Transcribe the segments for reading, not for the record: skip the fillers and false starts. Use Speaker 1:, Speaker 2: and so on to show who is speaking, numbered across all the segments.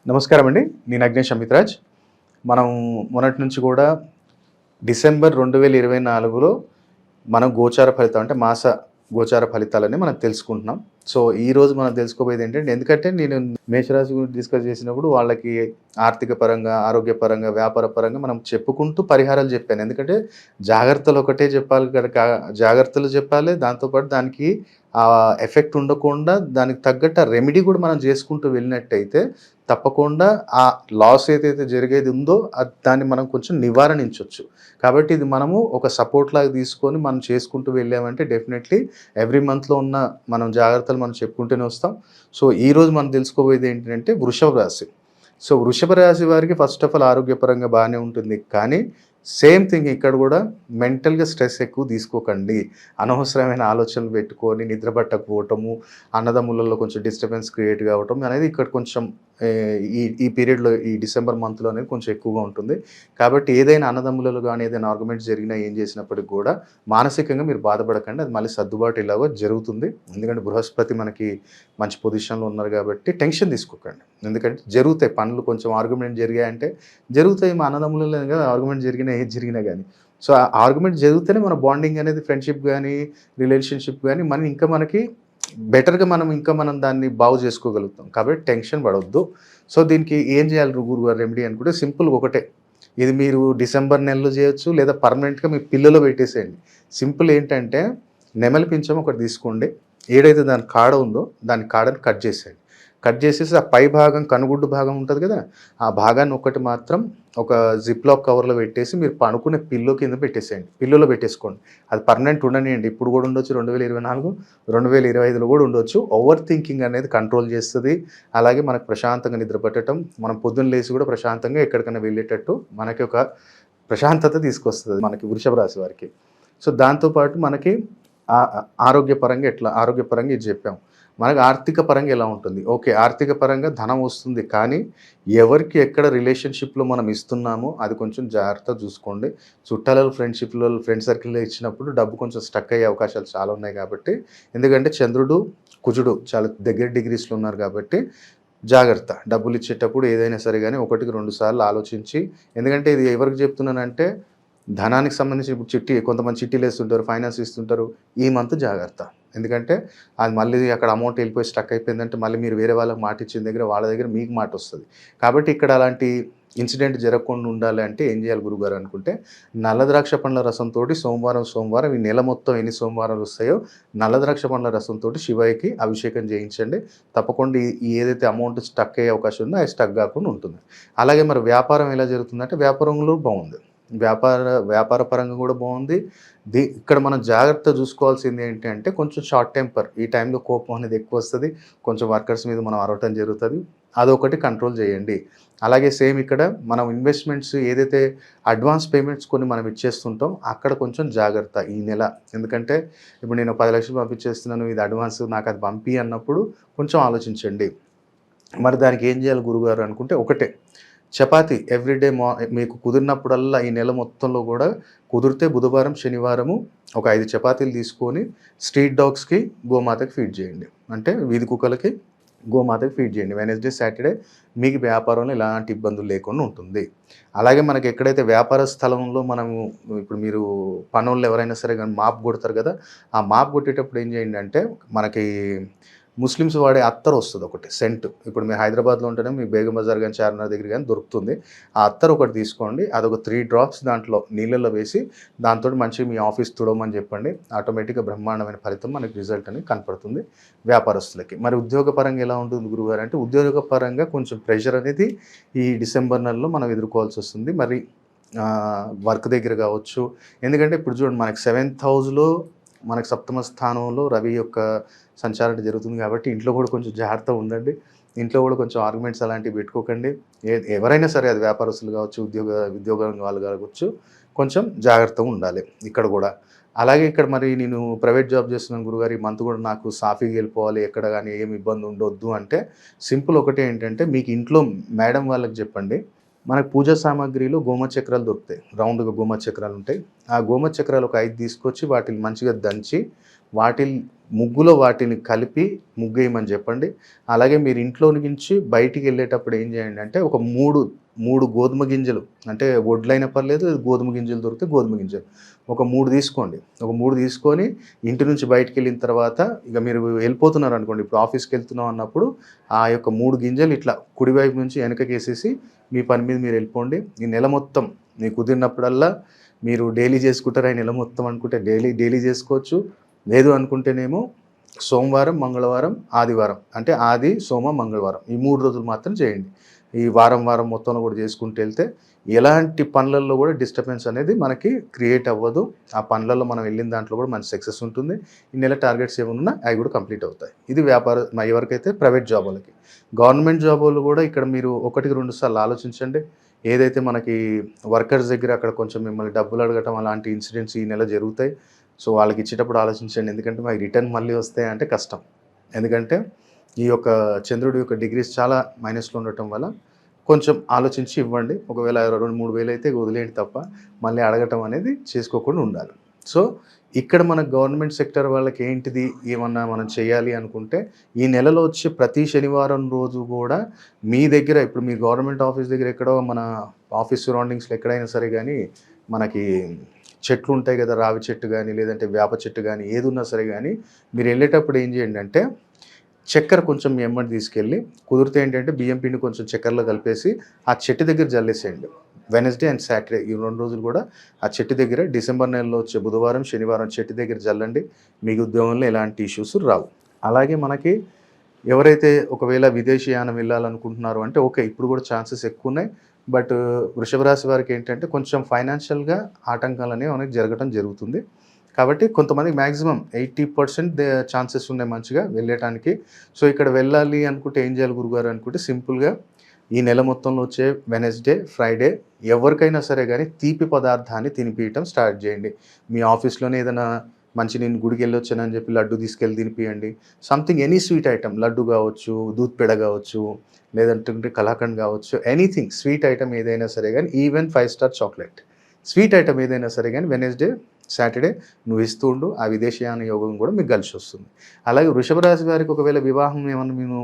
Speaker 1: నమస్కారం అండి. నేను అగ్నేష్ అమిత్రాజ్. మనం మొన్నటి నుంచి కూడా డిసెంబర్ 2024లో మనం గోచార ఫలితం అంటే మాస గోచార ఫలితాలని మనం తెలుసుకుంటున్నాం. సో, ఈరోజు మనం తెలుసుకోబోయేది ఏంటంటే ఎందుకంటే నేను మేషరాశి గురించి డిస్కస్ చేసినప్పుడు వాళ్ళకి ఆర్థిక పరంగా, ఆరోగ్యపరంగా, వ్యాపార పరంగా మనం చెప్పుకుంటూ పరిహారాలు చెప్పాను. ఎందుకంటే జాగ్రత్తలు ఒకటే చెప్పాలి గనక జాగ్రత్తలు చెప్పాలి. దాంతో పాటు దానికి ఎఫెక్ట్ ఉండకుండా దానికి తగ్గట్టు ఆ రెమెడీ కూడా మనం చేసుకుంటూ వెళ్ళినట్టయితే తప్పకుండా ఆ లాస్ ఏదైతే జరిగేది ఉందో దాన్ని మనం కొంచెం నివారించొచ్చు. కాబట్టి ఇది మనము ఒక సపోర్ట్ లాగా తీసుకొని మనం చేసుకుంటూ వెళ్ళామంటే డెఫినెట్‌లీ ఎవ్రీ మంత్‌లో ఉన్న మనం జాగ్రత్తలు మనం చెప్పుకుంటూనే వస్తాం. సో, ఈరోజు మనం తెలుసుకోబోయేది ఏంటంటే వృషభ రాశి. సో, వృషభ రాశి వారికి ఫస్ట్ ఆఫ్ ఆల్ ఆరోగ్యపరంగా బానే ఉంటుంది. కానీ సేమ్ థింగ్ ఇక్కడ గూడా మెంటల్‌గా స్ట్రెస్ ఎక్కువ తీసుకోకండి. అనవసరమైన ఆలోచనలు పెట్టుకొని నిద్ర పట్టకపోవటము, అన్నదమ్ములలో కొంచెం డిస్టర్బెన్స్ క్రియేట్ కావటం అనేది ఇక్కడ కొంచెం ఈ ఈ పీరియడ్‌లో ఈ డిసెంబర్ మంత్‌లో అనేది కొంచెం ఎక్కువగా ఉంటుంది. కాబట్టి ఏదైనా అన్నదమ్ములలో గానీ, ఏదైనా ఆర్గ్యుమెంట్స్ జరిగినా, ఏం చేసినప్పటికి గూడా మానసికంగా మీరు బాధపడకండి. అది మళ్ళీ సర్దుబాటు ఎలాగో జరుగుతుంది. ఎందుకంటే బృహస్పతి మనకి మంచి పొజిషన్‌లో ఉన్నారు కాబట్టి టెన్షన్ తీసుకోకండి. ఎందుకంటే జరుగుతాయి పనులు కొంచెం ఆర్గ్యుమెంట్ జరిగాయంటే జరుగుతాయి. మా అన్నదమ్ములలోనే కదా ఆర్గ్యుమెంట్ జరిగినా, ఏది జరిగినా గానీ. సో, ఆ ఆర్గ్యుమెంట్ జరిగితేనే మన బాండింగ్ అనేది ఫ్రెండ్‌షిప్ గానీ, రిలేషన్‌షిప్ గానీ ఇంకా మనకి బెటర్‌గా మనం దాన్ని బాగు చేసుకోగలుగుతాం. కాబట్టి టెన్షన్ పడొద్దు. సో, దీనికి ఏం చేయాలి గురువుగారు రెమెడీ అనుకుంటే సింపుల్‌గా ఒకటే. ఇది మీరు డిసెంబర్ నెలలో చేయొచ్చు లేదా పర్మనెంట్‌గా మీ పిల్లలో పెట్టేసేయండి. సింపుల్ ఏంటంటే నెమలి పించం ఒకటి తీసుకోండి. ఏడైతే దాని కాడ ఉందో దాని కాడని కట్ చేసేయండి. కట్ చేసేసి ఆ పై భాగం కనుగుడ్డు భాగం ఉంటది కదా! ఆ భాగాన్ని ఒక్కటి మాత్రం ఒక జిప్‌లాక్ కవర్‌లో పెట్టేసి మీరు పడుకునే పిల్లో కింద పెట్టేసేయండి. పిల్లోలో పెట్టేసుకోండి. అది పర్మనెంట్ ఉండనియండి. ఇప్పుడు కూడా ఉండొచ్చు 2024, 2025లో కూడా ఉండొచ్చు. ఓవర్ థింకింగ్ అనేది కంట్రోల్ చేస్తది. అలాగే మనకు ప్రశాంతంగా నిద్ర పట్టటం, మనం పొద్దున్న లేసి కూడా ప్రశాంతంగా ఎక్కడికైనా వెళ్ళేటట్టు మనకి ఒక ప్రశాంతత తీసుకొస్తది మనకి వృషభ రాశి వారికి. సో, దాంతో పాటు మనకి ఆరోగ్యపరంగా ఇది చెప్పాం. మనకు ఆర్థిక పరంగా ఎలా ఉంటుంది? ఓకే. ఆర్థిక పరంగా ధనం వస్తుంది. కానీ ఎవరికి ఎక్కడ రిలేషన్‌షిప్‌లో మనం ఇస్తున్నామో అది కొంచెం జాగ్రత్తగా చూసుకోండి. చుట్టాలలో, ఫ్రెండ్ సర్కిల్‌లో ఇచ్చినప్పుడు డబ్బు కొంచెం స్టక్ అయ్యే అవకాశాలు చాలా ఉన్నాయి కాబట్టి ఎందుకంటే చంద్రుడు, కుజుడు చాలా దగ్గర డిగ్రీస్‌లో ఉన్నారు కాబట్టి జాగ్రత్త. డబ్బులిచ్చేటప్పుడు ఏదైనా సరే గాని ఒకటికి 2 సార్లు ఆలోచించి ఎందుకంటే ఇది ఎవరికి చెప్తున్నానంటే ధనానికి సంబంధించి ఇప్పుడు కొంతమంది చిట్టీలేస్తుంటారు, ఫైనాన్స్ ఇస్తుంటారు. ఈ మంత్ జాగ్రత్త. ఎందుకంటే అది మళ్ళీ అక్కడ అమౌంట్ ఎళ్ళిపోయి స్టక్ అయిపోయిందంటే మళ్ళీ మీరు వేరే వాళ్ళకి మాటిచ్చిన దగ్గర వాళ్ళ దగ్గర మీకు మాటొస్తది. కాబట్టి ఇక్కడ అలాంటి ఇన్సిడెంట్ జరగకుండా ఉండాలి అంటే ఏం చేయాలి గురువుగారు అనుకుంటే, నల్ల ద్రాక్ష పండ్ల రసంతోటి సోమవారం ఈ నెల మొత్తం ఎన్ని సోమవారాలొస్తాయో నల్ల ద్రాక్ష పండ్ల రసంతోటి శివయ్యకి అభిషేకం చేయించండి. తప్పకుండా ఈ ఏదైతే అమౌంట్ స్టక్ అయ్యే అవకాశం ఉందో అది స్టక్ కాకుండా ఉంటుంది. అలాగే మరి వ్యాపారం ఎలా జరుగుతుందంటే వ్యాపారంలో బావుంది. వ్యాపార పరంగా కూడా బావుంది. ఇక్కడ మనం జాగ్రత్త చూసుకోవాల్సింది ఏంటి అంటే కొంచెం షార్ట్ టెంపర్. ఈ టైంలో కోపం అనేది ఎక్కువొస్తది. కొంచెం వర్కర్స్ మీద మనం అరవటం జరుగుతది. అదొకటి కంట్రోల్ చేయండి. అలాగే సేమ్ ఇక్కడ మనం ఇన్వెస్ట్‌మెంట్స్ ఏదైతే అడ్వాన్స్ పేమెంట్స్ కొన్ని మనం ఇచ్చేస్తుంటాం అక్కడ కొంచెం జాగ్రత్త ఈ నెల. ఎందుకంటే ఇప్పుడు నేను 10,00,000 పంపించేస్తున్నాను. ఇది అడ్వాన్స్ నాకది పంపియి అన్నప్పుడు కొంచెం ఆలోచించండి. మరి దానికి ఏం చేయాలి గురువుగారు అనుకుంటే ఒకటే చపాతీ ఎవ్రీడే మీకు కుదిరినప్పుడల్లా ఈ నెల మొత్తంలో గూడా కుదిరితే బుధవారం, శనివారము ఒక 5 చపాతీలు తీసుకొని స్ట్రీట్ డాగ్స్‌కి, గోమాతకి ఫీడ్ చేయండి. అంటే వీధి కుక్కలకి, గోమాతకి ఫీడ్ చేయండి. వెడ్నెస్‌డే, సాటర్‌డే మీకు వ్యాపారంలో ఎలాంటి ఇబ్బందులు లేకుండా ఉంటుంది. అలాగే మనకి ఎక్కడైతే వ్యాపార స్థలంలో మనము ఇప్పుడు మీరు పనోళ్ళు ఎవరైనా సరే గాని మాప్ కొడతారు గదా! ఆ మాప్ కొట్టేటప్పుడు ఏం చేయండి అంటే మనకి ముస్లిమ్స్ వాడే అత్తర్ వస్తది ఒకటి సెంట్. ఇప్పుడు మీరు హైదరాబాద్‌లో ఉంటేనే మీకు బేగం బజార్ గాని, చార్మినార్ దగ్గర గాని దొరుకుతుంది. ఆ అత్తర్ ఒకటి తీసుకోండి. అదొక 3 డ్రాప్స్ దాంట్లో నీళ్ళల్లో వేసి దాంతోటి మంచిగా మీ ఆఫీస్ తుడవమని చెప్పండి. ఆటోమేటిక్‌గా బ్రహ్మాండమైన ఫలితం మనకి రిజల్ట్ అనేది కనపడుతుంది వ్యాపారస్తులకి. మరి ఉద్యోగపరంగా ఎలా ఉంటుంది గురువుగారు అంటే ఉద్యోగపరంగా కొంచెం ప్రెషర్ అనేది ఈ డిసెంబర్ నెలలో మనం ఎదుర్కోవాల్సొస్తుంది. మరి వర్క్ దగ్గర కావచ్చు. ఎందుకంటే ఇప్పుడు చూడండి మనకి 7th హౌస్‌లో మనకు సప్తమ స్థానంలో రవి యొక్క సంచారం జరుగుతుంది కాబట్టి ఇంట్లో కూడా కొంచెం జాగ్రత్తగా ఉండండి. ఇంట్లో కూడా కొంచెం ఆర్గ్యుమెంట్స్ అలాంటివి పెట్టుకోకండి. ఎవరైనా సరే అది వ్యాపారస్తులు కావచ్చు, ఉద్యోగం వాళ్ళు కావచ్చు, కొంచెం జాగ్రత్తగా ఉండాలి ఇక్కడ కూడా. అలాగే ఇక్కడ మరి నేను ప్రైవేట్ జాబ్ చేస్తున్నాను గురుగారు ఈ మంత్ కూడా నాకు సాఫీగా వెళ్ళిపోవాలి ఎక్కడ గానీ ఏమి ఇబ్బంది ఉండొద్దు అంటే సింపుల్ ఒకటే ఏంటంటే మీకు ఇంట్లో మేడం వాళ్ళకి చెప్పండి. మనకు పూజా సామాగ్రిలో గోమతి చక్రాలు దొరుకుతాయి. రౌండ్‌గా గోమతి చక్రాలు ఉంటాయి. ఆ గోమతి చక్రాలు ఒక 5 తీసుకొచ్చి వాటిని మంచిగా దంచి వాటిల్ ముగ్గులో వాటిని కలిపి ముగ్గేయమని చెప్పండి. అలాగే మీరు ఇంట్లో నుంచి బయటికి వెళ్ళేటప్పుడు ఏం చేయండి అంటే ఒక 3 గోధుమ గింజలు అంటే వడ్లైనా పర్లేదు, గోధుమ గింజలు దొరికితే గోధుమ గింజలు. ఒక 3 తీసుకోండి. ఒక 3 తీసుకొని ఇంటి నుంచి బయటికెళ్ళిన తర్వాత ఇక మీరు వెళ్ళిపోతున్నారనుకోండి, ఇప్పుడు ఆఫీస్‌కెళ్తున్నాం అన్నప్పుడు ఆ యొక్క 3 గింజలు ఇట్లా కుడివైపు నుంచి వెనకకేసేసి మీ పని మీద మీరు వెళ్ళిపోండి. ఈ నెల మొత్తం మీకు కుదిరినప్పుడల్లా మీరు డైలీ చేసుకుంటారా ఈ నెల మొత్తం అనుకుంటే డైలీ చేసుకోవచ్చు. లేదు అనుకుంటేనేమో సోమవారం, మంగళవారం, ఆదివారం అంటే ఆది, సోమ, మంగళవారం ఈ 3 రోజులు మాత్రం చేయండి. ఈ వారం మొత్తంలో కూడా చేసుకుంటూ వెళ్తే ఎలాంటి పనులలో కూడా డిస్టర్బెన్స్ అనేది మనకి క్రియేట్ అవ్వదు. ఆ పనులలో మనం వెళ్ళిన దాంట్లో కూడా మంచి సక్సెస్ ఉంటుంది. ఈ నెల టార్గెట్స్ ఏమన్నా అవి కూడా కంప్లీట్ అవుతాయి. ఇది ఎవరికైతే ప్రైవేట్ జాబ్ వాళ్ళకి. గవర్నమెంట్ జాబ్ వాళ్ళు కూడా ఇక్కడ మీరు 1, 2 సార్లు ఆలోచించండి. ఏదైతే మనకి వర్కర్స్ దగ్గర అక్కడ కొంచెం మిమ్మల్ని డబ్బులు అడగటం అలాంటి ఇన్సిడెంట్స్ ఈ నెల జరుగుతాయి. సో వాళ్ళకి ఇచ్చేటప్పుడు ఆలోచించండి. ఎందుకంటే మాకు రిటర్న్ మళ్ళీ వస్తాయంటే కష్టం. ఎందుకంటే ఈ యొక్క చంద్రుడి యొక్క డిగ్రీస్ చాలా మైనస్‌లో ఉండటం వల్ల కొంచెం ఆలోచించి ఇవ్వండి. ఒకవేళ 2, 3 వేలు అయితే వదిలేయండి తప్ప మళ్ళీ అడగటం అనేది చేసుకోకుండా ఉండాలి. సో ఇక్కడ మన గవర్నమెంట్ సెక్టర్ వాళ్ళకి ఏంటిది ఏమన్నా మనం చేయాలి అనుకుంటే ఈ నెలలో వచ్చే ప్రతి శనివారం రోజు కూడా మీ దగ్గర ఇప్పుడు మీ గవర్నమెంట్ ఆఫీస్ దగ్గర ఎక్కడో మన ఆఫీస్ సరౌండింగ్స్‌లో ఎక్కడైనా సరే గానీ మనకి చెట్లు ఉంటాయి కదా! రావి చెట్టు గానీ, లేదంటే వేప చెట్టు గానీ, ఏదున్నా సరే గానీ మీరెళ్ళేటప్పుడు ఏం చేయండి అంటే చక్కెర కొంచెం మీ ఎమ్మటి తీసుకెళ్ళి కుదిరితే ఏంటంటే బియ్యం పిండి కొంచెం చక్కెరలో కలిపేసి ఆ చెట్టు దగ్గర జల్లేసేయండి. వెడ్నెస్‌డే అండ్ సాటర్‌డే ఈ 2 రోజులు కూడా ఆ చెట్టు దగ్గర డిసెంబర్ నెలలో వచ్చే బుధవారం, శనివారం చెట్టు దగ్గర జల్లండి. మీకు ఉద్యోగంలో ఎలాంటి ఇష్యూస్ రావు. అలాగే మనకి ఎవరైతే ఒకవేళ విదేశీయానం వెళ్ళాలనుకుంటున్నారో అంటే ఓకే. ఇప్పుడు కూడా ఛాన్సెస్ ఎక్కువున్నాయి. బట్ వృషభ రాశి వారికి ఏంటంటే కొంచెం ఫైనాన్షియల్‌గా ఆటంకాలనేవి మనకి జరగటం జరుగుతుంది. కాబట్టి కొంతమందికి మాక్సిమం 80% ఛాన్సెస్ ఉన్నాయి మంచిగా వెళ్ళటానికి. సో ఇక్కడ వెళ్ళాలి అనుకుంటే ఏం చేయాలి గురుగారు అనుకుంటే సింపుల్‌గా ఈ నెల మొత్తంలో వచ్చే వెడ్నెస్‌డే, ఫ్రైడే ఎవరికైనా సరే గానీ తీపి పదార్థాన్ని తినిపియటం స్టార్ట్ చేయండి. మీ ఆఫీస్‌లోనే ఏదైనా నేను గుడికెళ్ళొచ్చానని చెప్పి లడ్డు తీసుకెళ్ళి తినిపియండి. Something any sweet item laddu కావచ్చు, దూద్ పేడ కావచ్చు, లేదంటే కలాకండ్ కావచ్చు, ఎనీథింగ్ స్వీట్ ఐటెమ్ ఏదైనా సరే గానీ even 5 star chocolate. Sweet item ఏదైనా సరే గానీ వెడ్నెస్‌డే, సాటర్‌డే నువ్వు ఇస్తూ ఉండు. ఆ విదేశీయాన యోగం కూడా మీకు కలిసొస్తుంది. అలాగే వృషభ రాశి వారికి ఒకవేళ వివాహం ఏమన్నా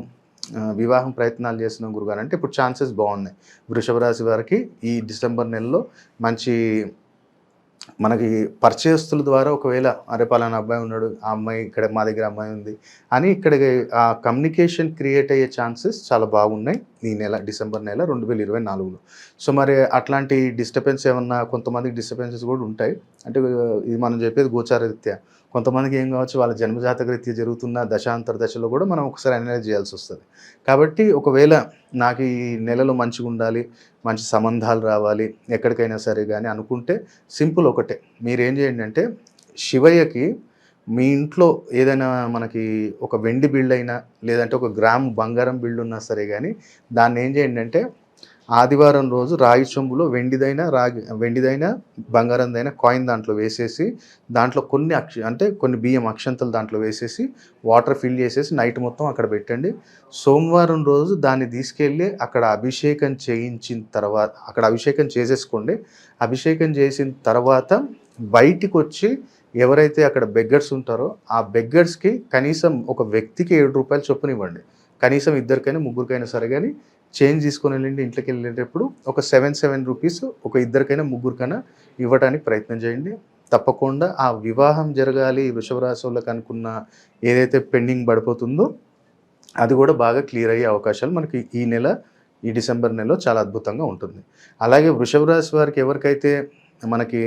Speaker 1: వివాహం ప్రయత్నాలు చేస్తున్నాం గురుగారు అంటే ఇప్పుడు ఛాన్సెస్ బాగున్నాయి. వృషభ రాశి వారికి ఈ డిసెంబర్ నెలలో మంచి మనకి పరిచయస్తుల ద్వారా ఒకవేళ అరే పలానా అబ్బాయి ఉన్నాడు, ఆ అమ్మాయి ఇక్కడ మా దగ్గర అమ్మాయి ఉంది అని ఇక్కడ ఆ కమ్యూనికేషన్ క్రియేట్ అయ్యే ఛాన్సెస్ చాలా బాగున్నాయి ఈ నెల డిసెంబర్ నెల 2024లో. సో మరి అట్లాంటి డిస్టర్బెన్స్ ఏమన్నా కొంతమందికి డిస్టర్బెన్సెస్ కూడా ఉంటాయి. అంటే ఇది మనం చెప్పేది గోచార రీత్యా. కొంతమందికి ఏం కావచ్చు వాళ్ళ జన్మజాతక రీత్యా జరుగుతున్న దశాంతర దశలో కూడా మనం ఒకసారి అనలైజ్ చేయాల్సి వస్తుంది. కాబట్టి ఒకవేళ నాకు ఈ నెలలో మంచిగా ఉండాలి, మంచి సంబంధాలు రావాలి ఎక్కడికైనా సరే కానీ అనుకుంటే సింపుల్ ఒకటే. మీరేం చేయండి అంటే శివయ్యకి మీ ఇంట్లో ఏదైనా మనకి ఒక వెండి బిళ్ళ అయినా లేదంటే ఒక గ్రాము బంగారం బిళ్ళ ఉన్నా సరే కానీ దాన్ని ఏం చేయండి అంటే ఆదివారం రోజు రాగి చెంబులో వెండిదైనా బంగారందైనా కాయిన్ దాంట్లో వేసేసి దాంట్లో కొన్ని బియ్యం అక్షంతలు దాంట్లో వేసేసి వాటర్ ఫిల్ చేసేసి నైట్ మొత్తం అక్కడ పెట్టండి. సోమవారం రోజు దాన్ని తీసుకెళ్ళి అక్కడ అభిషేకం చేయించిన తర్వాత అక్కడ అభిషేకం చేసేసుకోండి. అభిషేకం చేసిన తర్వాత బయటికి వచ్చి ఎవరైతే అక్కడ బెగ్గర్స్ ఉంటారో ఆ బెగ్గర్స్కి కనీసం ఒక వ్యక్తికి ₹7 చొప్పున ఇవ్వండి. కనీసం ఇద్దరికైనా ముగ్గురికైనా సరే కానీ చేంజ్ తీసుకొని వెళ్ళండి. ఇంట్లోకి వెళ్ళేటప్పుడు ఒక ₹7 ఒక ఇద్దరికైనా ముగ్గురికైనా ఇవ్వడానికి ప్రయత్నం చేయండి. తప్పకుండా ఆ వివాహం జరగాలి వృషభ రాశి వాళ్ళకి అనుకున్న ఏదైతే పెండింగ్ పడిపోతుందో అది కూడా బాగా క్లియర్ అయ్యే అవకాశాలు మనకి ఈ డిసెంబర్ నెలలో చాలా అద్భుతంగా ఉంటుంది. అలాగే వృషభ రాశి వారికి ఎవరికైతే మనకి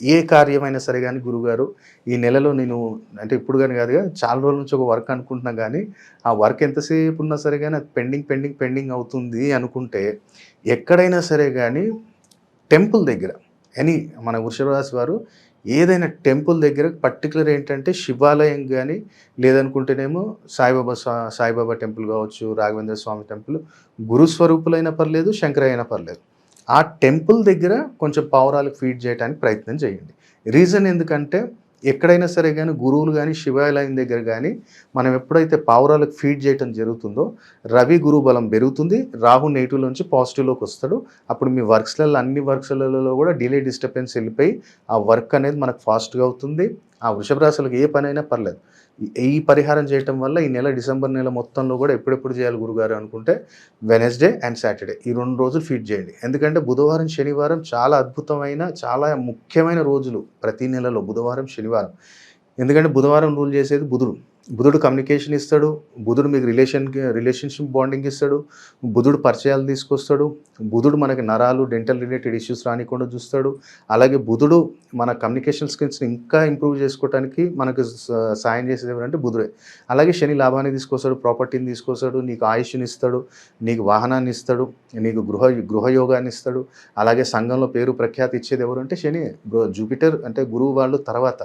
Speaker 1: ఏ కార్యమైనా సరే కానీ గురుగారు ఈ నెలలో నేను అంటే ఇప్పుడు కానీ కాదుగా చాలా రోజుల నుంచి ఒక వర్క్ అనుకుంటున్నా కానీ ఆ వర్క్ ఎంతసేపు ఉన్నా సరే కానీ అది పెండింగ్ అవుతుంది అనుకుంటే ఎక్కడైనా సరే కానీ టెంపుల్ దగ్గర మన వృషభ రాశి వారు ఏదైనా టెంపుల్ దగ్గర పర్టికులర్ ఏంటంటే శివాలయం కానీ లేదనుకుంటేనేమో సాయిబాబా టెంపుల్ కావచ్చు, రాఘవేంద్ర స్వామి టెంపుల్, గురుస్వరూపులైనా పర్లేదు, శంకరయ్య అయినా పర్లేదు. ఆ టెంపుల్ దగ్గర కొంచెం పావురాలకు ఫీడ్ చేయడానికి ప్రయత్నం చేయండి. రీజన్ ఎందుకంటే ఎక్కడైనా సరే కానీ గురువులు కానీ శివాలయం దగ్గర కానీ మనం ఎప్పుడైతే పావురాలకు ఫీడ్ చేయడం జరుగుతుందో రవి గురు బలం పెరుగుతుంది, రాహు నెగిటివ్లోంచి పాజిటివ్లోకి వస్తాడు. అప్పుడు మీ అన్ని వర్క్స్లలో కూడా డిస్టర్బెన్స్ వెళ్ళిపోయి ఆ వర్క్ అనేది మనకు ఫాస్ట్గా అవుతుంది. ఆ వృషభ రాశులకు ఏ పనైనా పర్లేదు. ఈ పరిహారం చేయటం వల్ల ఈ నెల డిసెంబర్ నెల మొత్తంలో కూడా ఎప్పుడెప్పుడు చేయాలి గురుగారు అనుకుంటే వెనస్డే అండ్ సాటర్డే ఈ 2 రోజులు ఫీడ్ చేయండి. ఎందుకంటే బుధవారం, శనివారం చాలా అద్భుతమైన, చాలా ముఖ్యమైన రోజులు ప్రతి నెలలో బుధవారం, శనివారం. ఎందుకంటే బుధవారం రూల్ చేసేది బుధుడు. బుధుడు కమ్యూనికేషన్ ఇస్తాడు. బుధుడు మీకు రిలేషన్‌షిప్ బాండింగ్ ఇస్తాడు. బుధుడు పరిచయాలు తీసుకొస్తాడు. బుధుడు మనకి నరాలు, డెంటల్ రిలేటెడ్ ఇష్యూస్ రానీకుండా చూస్తాడు. అలాగే బుధుడు మన కమ్యూనికేషన్ స్కిల్స్‌ని ఇంకా ఇంప్రూవ్ చేసుకోవటానికి మనకు సాయం చేసేది ఎవరంటే బుధుడే. అలాగే శని లాభాన్ని తీసుకొస్తాడు, ప్రాపర్టీని తీసుకొస్తాడు, నీకు ఆయుష్‌ని ఇస్తాడు, నీకు వాహనాన్ని ఇస్తాడు, నీకు గృహయోగాన్ని ఇస్తాడు. అలాగే సంఘంలో పేరు ప్రఖ్యాతి ఇచ్చేది ఎవరు అంటే శని. జూపిటర్ అంటే గురువు వాళ్ళు తర్వాత.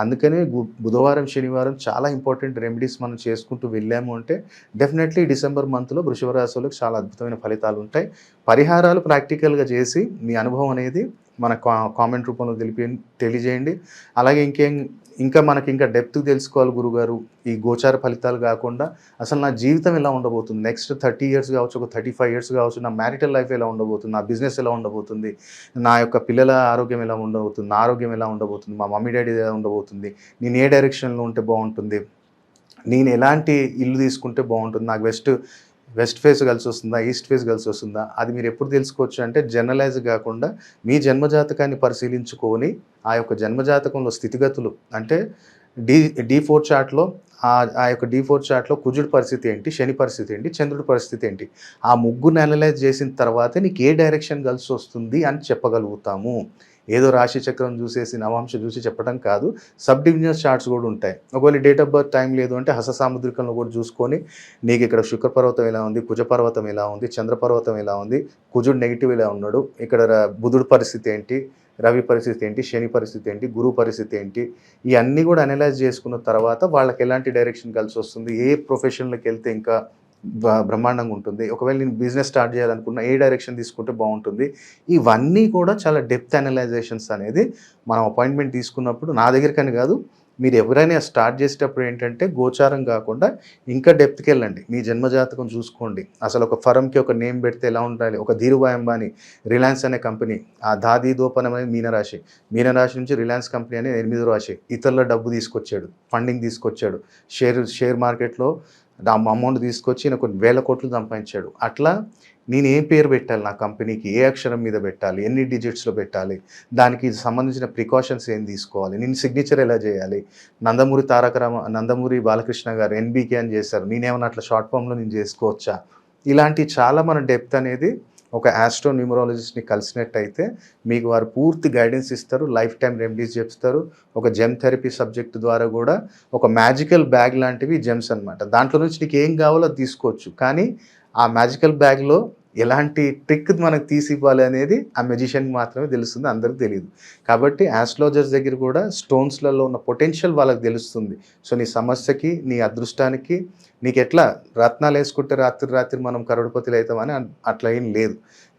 Speaker 1: అందుకనే బుధవారం, శనివారం చాలా ఇంపార్టెంట్ రెమెడీస్ మనం చేసుకుంటూ వెళ్ళాము అంటే డెఫినెట్లీ డిసెంబర్ మంత్లో వృషభ రాశి వాళ్ళకి చాలా అద్భుతమైన ఫలితాలు ఉంటాయి. పరిహారాలు ప్రాక్టికల్గా చేసి మీ అనుభవం అనేది మన కామెంట్ రూపంలో తెలియజేయండి. అలాగే ఇంకా మనకి ఇంకా డెప్త్ తెలుసుకోవాలి గురుగారు, ఈ గోచార ఫలితాలు కాకుండా అసలు నా జీవితం ఎలా ఉండబోతుంది, నెక్స్ట్ 30 ఇయర్స్ కావచ్చు, ఒక 35 ఇయర్స్ కావచ్చు, నా మ్యారిటల్ లైఫ్ ఎలా ఉండబోతుంది, నా బిజినెస్ ఎలా ఉండబోతుంది, నా యొక్క పిల్లల ఆరోగ్యం ఎలా ఉండబోతుంది, నా ఆరోగ్యం ఎలా ఉండబోతుంది, మా మమ్మీ డాడీ ఎలా ఉండబోతుంది, నేను ఏ డైరెక్షన్లో ఉంటే బాగుంటుంది, నేను ఎలాంటి ఇల్లు తీసుకుంటే బాగుంటుంది, నాకు వెస్ట్ ఫేస్ కలిసి వస్తుందా, ఈస్ట్ ఫేస్ కలిసి వస్తుందా, అది మీరు ఎప్పుడు తెలుసుకోవచ్చు అంటే జనరలైజ్ కాకుండా మీ జన్మజాతకాన్ని పరిశీలించుకొని ఆ యొక్క జన్మజాతకంలో స్థితిగతులు అంటే D4 చార్ట్లో ఆ యొక్క D4 చార్ట్లో కుజుడి పరిస్థితి ఏంటి, శని పరిస్థితి ఏంటి, చంద్రుడి పరిస్థితి ఏంటి, ఆ ముగ్గురిని అనలైజ్ చేసిన తర్వాతే నీకు ఏ డైరెక్షన్ కలిసి వస్తుంది అని చెప్పగలుగుతాము. ఏదో రాశి చక్రం చూసేసి నవాంశ చూసి చెప్పడం కాదు, సబ్ డివిజనల్ చార్ట్స్ కూడా ఉంటాయి. ఒకవేళ డేట్ ఆఫ్ బర్త్ టైం లేదు అంటే హస సాముద్రికంలో కూడా చూసుకొని నీకు ఇక్కడ శుక్రపర్వతం ఎలా ఉంది, కుజపర్వతం ఎలా ఉంది, చంద్రపర్వతం ఎలా ఉంది, కుజుడు నెగిటివ్ ఎలా ఉన్నాడు, ఇక్కడ బుధుడు పరిస్థితి ఏంటి, రవి పరిస్థితి ఏంటి, శని పరిస్థితి ఏంటి, గురువు పరిస్థితి ఏంటి, ఇవన్నీ కూడా అనలైజ్ చేసుకున్న తర్వాత వాళ్ళకి ఎలాంటి డైరెక్షన్ కలిసి వస్తుంది, ఏ ప్రొఫెషన్లోకి వెళ్తే ఇంకా బ్రహ్మాండంగా ఉంటుంది, ఒకవేళ నేను బిజినెస్ స్టార్ట్ చేయాలనుకున్న ఏ డైరెక్షన్ తీసుకుంటే బాగుంటుంది, ఇవన్నీ కూడా చాలా డెప్త్ అనలైజేషన్స్ అనేది మనం అపాయింట్మెంట్ తీసుకున్నప్పుడు నా దగ్గరికని కాదు, మీరు ఎవరైనా స్టార్ట్ చేసేటప్పుడు ఏంటంటే గోచారం కాకుండా ఇంకా డెప్త్కి వెళ్ళండి, మీ జన్మజాతకం చూసుకోండి. అసలు ఒక ఫరంకి ఒక నేమ్ పెడితే ఎలా ఉండాలి, ఒక ధీరుభాయ్ అంబానీ రిలయన్స్ అనే కంపెనీ, ఆ దాదీ దోపనం అనేది మీనరాశి నుంచి రిలయన్స్ కంపెనీ అనేది 8వ రాశి, ఇతరుల డబ్బు తీసుకొచ్చాడు, ఫండింగ్ తీసుకొచ్చాడు, షేర్ మార్కెట్లో అమౌంట్ తీసుకొచ్చి ఈయన కొన్ని వేల కోట్లు సంపాదించాడు. అట్లా నేను ఏ పేరు పెట్టాలి, నా కంపెనీకి ఏ అక్షరం మీద పెట్టాలి, ఎన్ని డిజిట్స్లో పెట్టాలి, దానికి సంబంధించిన ప్రికాషన్స్ ఏం తీసుకోవాలి, నేను సిగ్నేచర్ ఎలా చేయాలి, నందమూరి బాలకృష్ణ గారు ఎన్బీకే అని చేశారు, నేనేమన్నా అట్లా షార్ట్ ఫామ్లో నేను చేసుకోవచ్చా, ఇలాంటి చాలా మన డెప్త్ అనేది ఒక ఆస్ట్రో న్యూమరాలజిస్ట్ని కలిసినట్టయితే మీకు వారు పూర్తి గైడెన్స్ ఇస్తారు, లైఫ్ టైం రెమెడీస్ చెప్తారు. ఒక జెమ్ థెరపీ సబ్జెక్ట్ ద్వారా కూడా ఒక మ్యాజికల్ బ్యాగ్ లాంటివి జెమ్స్ అనమాట, దాంట్లో నుంచి నీకు ఏం కావాలో అది తీసుకోవచ్చు. కానీ ఆ మ్యాజికల్ బ్యాగ్లో ఎలాంటి ట్రిక్ మనకు తీసి ఇవ్వాలి అనేది ఆ మెజిషియన్కి మాత్రమే తెలుస్తుంది, అందరికి తెలియదు. కాబట్టి ఆస్ట్రాలజర్స్ దగ్గర కూడా స్టోన్స్లలో ఉన్న పొటెన్షియల్ వాళ్ళకి తెలుస్తుంది. సో నీ సమస్యకి, నీ అదృష్టానికి, నీకు ఎట్లా రత్నాలు వేసుకుంటే రాత్రి మనం కరోడ్పతిలు అవుతామని అట్లా ఏం లేదు.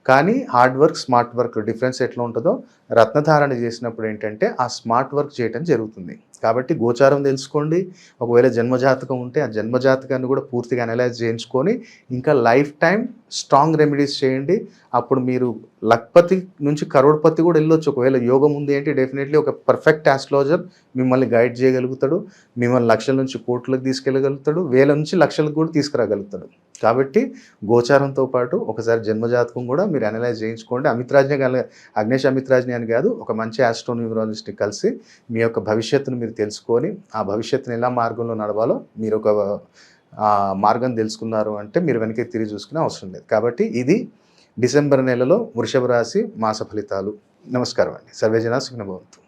Speaker 1: కానీ hard work, smart work difference ఎట్లా ఉంటుందో రత్నధారణ చేసినప్పుడు ఏంటంటే ఆ స్మార్ట్ వర్క్ చేయడం జరుగుతుంది. కాబట్టి గోచారం తెలుసుకోండి, ఒకవేళ జన్మజాతకం ఉంటే ఆ జన్మజాతకాన్ని కూడా పూర్తిగా అనలైజ్ చేయించుకొని ఇంకా లైఫ్ టైం స్ట్రాంగ్ రెమెడీస్ చేయండి. అప్పుడు మీరు లక్పతి నుంచి కరోడ్పతి కూడా వెళ్ళొచ్చు. ఒకవేళ యోగం ఉంది అంటే డెఫినెట్లీ ఒక పర్ఫెక్ట్ ఆస్ట్రాలజర్ మిమ్మల్ని గైడ్ చేయగలుగుతాడు, మిమ్మల్ని లక్షల నుంచి కోట్లకు తీసుకెళ్ళగలుగుతాడు, వేల నుంచి లక్షలకు కూడా తీసుకురాగలుగుతాడు. కాబట్టి గోచారంతో పాటు ఒకసారి జన్మజాతకం కూడా మీరు అనలైజ్ చేయించుకోండి. అగ్నేష్ అమిత్రాజ్ని అని కాదు, ఒక మంచి ఆస్ట్రోన్యూమరాలజిస్ట్ని కలిసి మీ యొక్క భవిష్యత్తును మీరు తెలుసుకొని ఆ భవిష్యత్తుని ఎలా మార్గంలో నడవాలో మీరు ఒక మార్గం తెలుసుకున్నారు అంటే మీరు వెనక్కి తిరిగి చూసుకునే అవసరం లేదు. కాబట్టి ఇది డిసెంబర్ నెలలో వృషభ రాశి మాస ఫలితాలు. నమస్కారం అండి. సర్వేజన సుఖినో భవంతు.